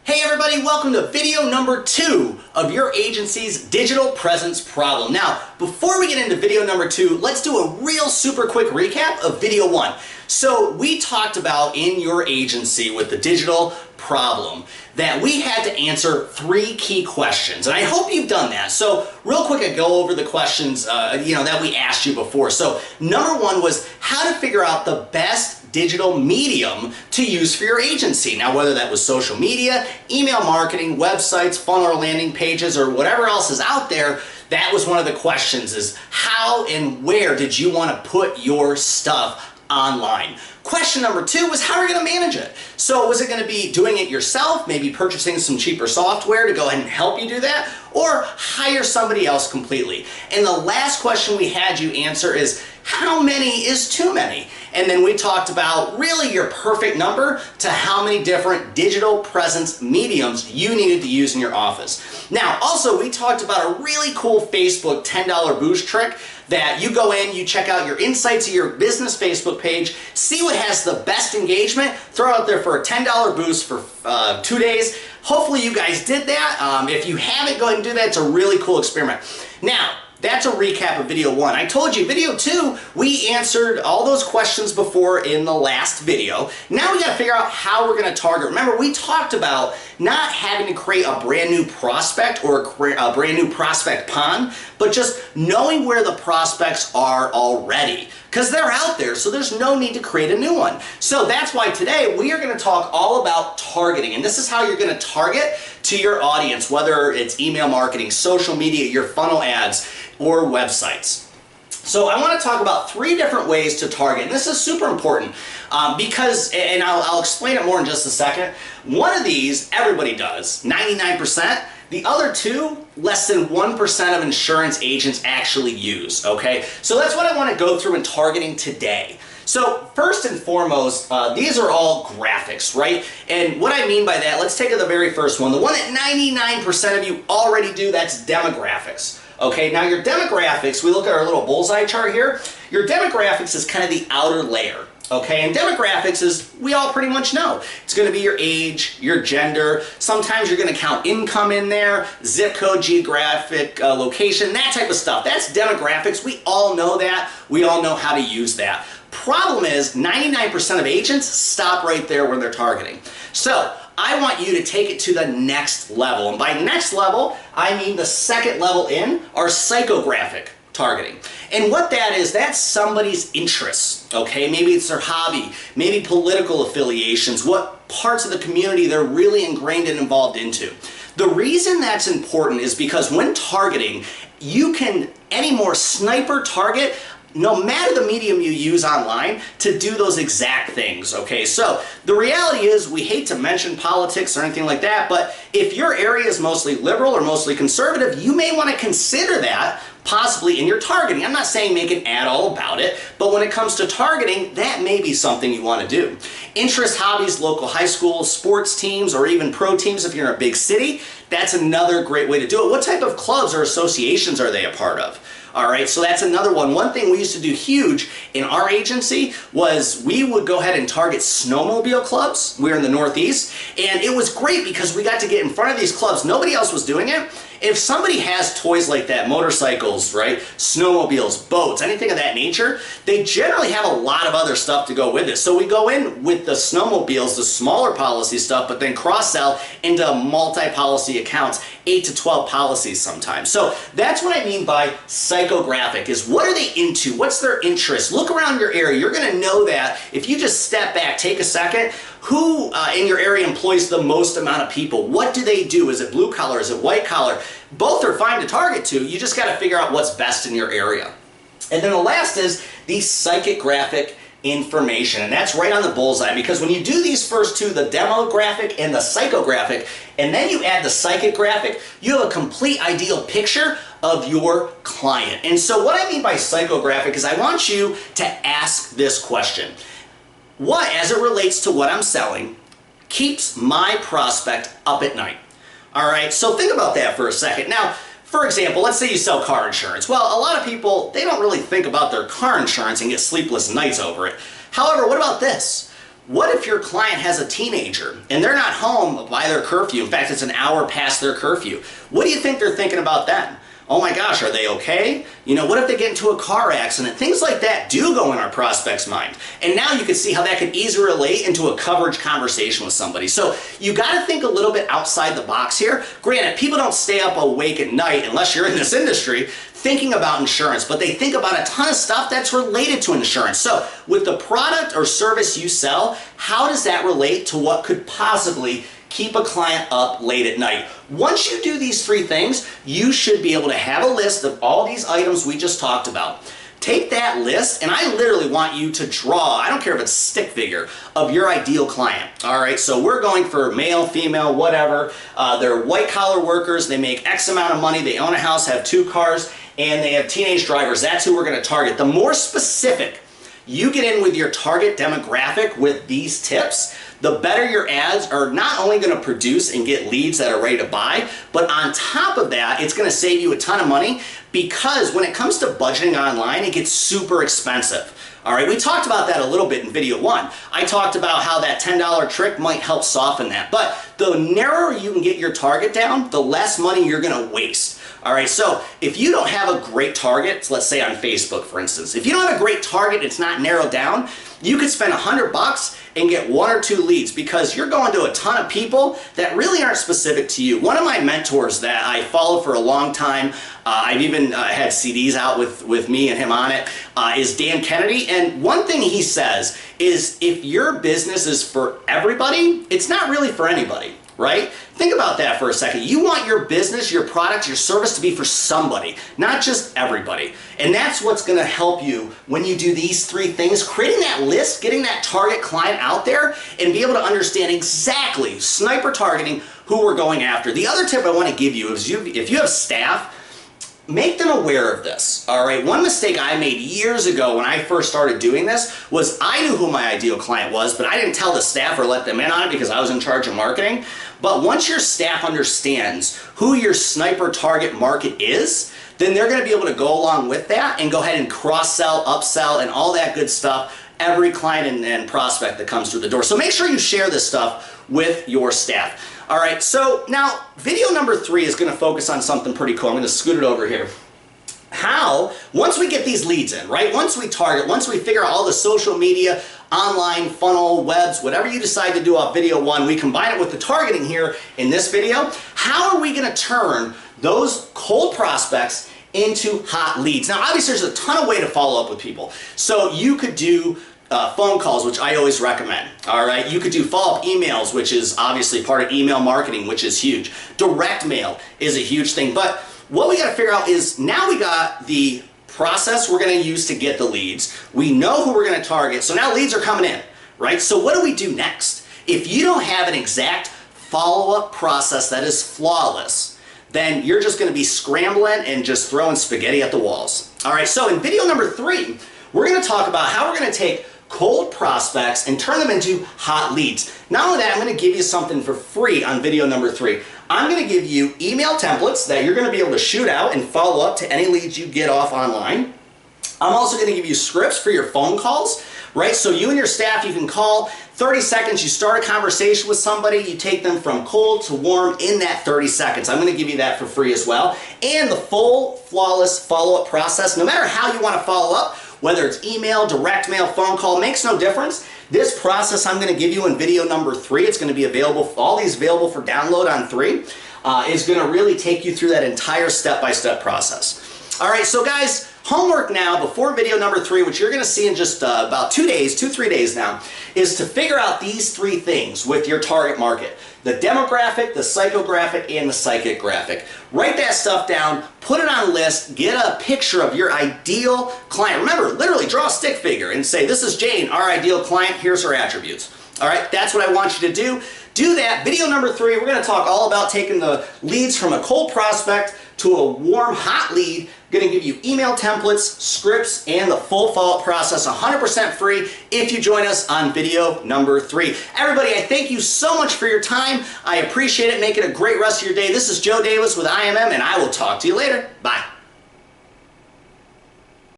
Hey everybody, welcome to video number 2 of your agency's digital presence problem. Now, before we get into video number 2, let's do a real super quick recap of video 1. So we talked about in your agency with the digital problem that we had to answer 3 key questions, and I hope you've done that. So real quick, I go over the questions that we asked you before. So number 1 was how to figure out the best digital medium to use for your agency. Now, whether that was social media, email marketing, websites, funnel or landing pages, or whatever else is out there, that was one of the questions, is how and where did you want to put your stuff online? Question number 2 was how are you going to manage it? So was it going to be doing it yourself, maybe purchasing some cheaper software to go ahead and help you do that, or hire somebody else completely? And the last question we had you answer is how many is too many? And then we talked about really your perfect number to how many different digital presence mediums you needed to use in your office. Now, also we talked about a really cool Facebook $10 boost trick that you go in, you check out your insights of your business Facebook page, see what has the best engagement, throw it out there for a $10 boost for 2 days. Hopefully you guys did that. If you haven't, go ahead and do that. It's a really cool experiment. Now, that's a recap of video 1. I told you, video 2, we answered all those questions before in the last video. Now we got to figure out how we're going to target. Remember, we talked about not having to create a brand new prospect or a brand new prospect pond, but just knowing where the prospects are already, because they're out there, so there's no need to create a new one. So that's why today we are going to talk all about targeting, and this is how you're going to target to your audience, whether it's email marketing, social media, your funnel ads, or websites. So I want to talk about 3 different ways to target, and this is super important because, and I'll explain it more in just a second, one of these everybody does, 99%. The other 2, less than 1% of insurance agents actually use, okay? So that's what I want to go through in targeting today. So first and foremost, these are all graphics, right? And what I mean by that, let's take the very first one. The one that 99% of you already do, that's demographics. Okay, now your demographics, we look at our little bullseye chart here, your demographics is kind of the outer layer. Okay, and demographics is, we all pretty much know, it's going to be your age, your gender, sometimes you're going to count income in there, zip code, geographic location, that type of stuff. That's demographics. We all know that. We all know how to use that. Problem is, 99% of agents stop right there when they're targeting. So I want you to take it to the next level, and by next level, I mean the second level in our psychographic targeting. And what that is, that's somebody's interests, okay? Maybe it's their hobby, maybe political affiliations, what parts of the community they're really ingrained and involved into. The reason that's important is because when targeting, you can any more sniper target no matter the medium you use online to do those exact things, okay? So the reality is, we hate to mention politics or anything like that, but if your area is mostly liberal or mostly conservative, you may want to consider that possibly in your targeting. I'm not saying make an ad all about it, but when it comes to targeting, that may be something you want to do. Interest, hobbies, local high schools, sports teams, or even pro teams if you're in a big city, that's another great way to do it. What type of clubs or associations are they a part of? All right, so that's another one. One thing we used to do huge in our agency was we would go ahead and target snowmobile clubs. We're in the Northeast, and it was great because we got to get in front of these clubs. Nobody else was doing it. If somebody has toys like that, motorcycles, right, snowmobiles, boats, anything of that nature, they generally have a lot of other stuff to go with it. So we go in with the snowmobiles, the smaller policy stuff, but then cross-sell into multi-policy accounts, 8 to 12 policies sometimes. So that's what I mean by psychographic, is what are they into? What's their interest? Look around your area. You're going to know that if you just step back, take a second, who in your area employs the most amount of people? What do they do? Is it blue collar? Is it white collar? Both are fine to target to. You just got to figure out what's best in your area. And then the last is the psychographic information, and that's right on the bullseye, because when you do these first 2, the demographic and the psychographic, and then you add the psychographic, you have a complete ideal picture of your client. And so what I mean by psychographic is I want you to ask this question. What, as it relates to what I'm selling, keeps my prospect up at night? All right, so think about that for a second. Now, for example, let's say you sell car insurance. Well, a lot of people, they don't really think about their car insurance and get sleepless nights over it. However, what about this? what if your client has a teenager and they're not home by their curfew? In fact, it's an hour past their curfew. What do you think they're thinking about then? Oh my gosh, are they okay? You know, what if they get into a car accident? Things like that do go in our prospect's mind. And now you can see how that could easily relate into a coverage conversation with somebody. So you got to think a little bit outside the box here. Granted, people don't stay up awake at night unless you're in this industry thinking about insurance, but they think about a ton of stuff that's related to insurance. So with the product or service you sell, how does that relate to what could possibly keep a client up late at night? Once you do these three things, you should be able to have a list of all these items we just talked about. Take that list, and I literally want you to draw, I don't care if it's stick figure, of your ideal client. All right, so we're going for male, female, whatever. They're white collar workers, they make X amount of money, they own a house, have 2 cars, and they have teenage drivers. That's who we're gonna target. The more specific you get in with your target demographic with these tips, the better your ads are not only going to produce and get leads that are ready to buy, but on top of that, it's going to save you a ton of money, because when it comes to budgeting online, it gets super expensive. All right, we talked about that a little bit in video 1. I talked about how that $10 trick might help soften that, but the narrower you can get your target down, the less money you're going to waste. All right, so if you don't have a great target, let's say on Facebook, for instance, if you don't have a great target, it's not narrowed down, you could spend $100 and get 1 or 2 leads, because you're going to a ton of people that really aren't specific to you. One of my mentors that I followed for a long time, I've even had CDs out with me and him on it, is Dan Kennedy. And one thing he says is, if your business is for everybody, it's not really for anybody. Right? Think about that for a second. You want your business, your product, your service to be for somebody, not just everybody. And that's what's going to help you when you do these 3 things, creating that list, getting that target client out there, and be able to understand exactly, sniper targeting, who we're going after. The other tip I want to give you is, if you have staff, make them aware of this. All right, one mistake I made years ago when I first started doing this was I knew who my ideal client was, but I didn't tell the staff or let them in on it because I was in charge of marketing. But once your staff understands who your sniper target market is, then they're going to be able to go along with that and go ahead and cross-sell, upsell, and all that good stuff every client and prospect that comes through the door. So make sure you share this stuff with your staff. All right, so now video number 3 is going to focus on something pretty cool. I'm going to scoot it over here. How, once we get these leads in, right? Once we target, once we figure out all the social media, online, funnel, webs, whatever you decide to do off video 1, we combine it with the targeting here in this video. How are we going to turn those cold prospects into hot leads? Now, obviously, there's a ton of way to follow up with people. So you could do phone calls, which I always recommend. All right, you could do follow-up emails, which is obviously part of email marketing, which is huge. Direct mail is a huge thing. But what we got to figure out is, now we got the process we're going to use to get the leads. We know who we're going to target. So now leads are coming in, right? So what do we do next? If you don't have an exact follow-up process that is flawless, then you're just going to be scrambling and just throwing spaghetti at the walls. All right, so in video number 3, we're going to talk about how we're going to take cold prospects and turn them into hot leads. Not only that, I'm going to give you something for free on video number 3. I'm going to give you email templates that you're going to be able to shoot out and follow up to any leads you get off online. I'm also going to give you scripts for your phone calls, right? So you and your staff, you can call 30 seconds, you start a conversation with somebody, you take them from cold to warm in that 30 seconds. I'm going to give you that for free as well. And the full, flawless follow-up process, no matter how you want to follow up, whether it's email, direct mail, phone call, makes no difference. This process I'm going to give you in video number 3, it's going to be available, all these available for download on 3, is going to really take you through that entire step-by-step process. All right, so guys, homework now before video number 3, which you're going to see in just about 3 days now, is to figure out these 3 things with your target market. The demographic, the psychographic, and the psychic graphic. Write that stuff down, put it on a list, get a picture of your ideal client. Remember, literally draw a stick figure and say, this is Jane, our ideal client, here's her attributes. All right, that's what I want you to do. Do that. Video number 3, we're going to talk all about taking the leads from a cold prospect to a warm, hot lead. Going to give you email templates, scripts, and the full follow-up process 100% free if you join us on video number 3. Everybody, I thank you so much for your time. I appreciate it. Make it a great rest of your day. This is Joe Davis with IMM, and I will talk to you later. Bye.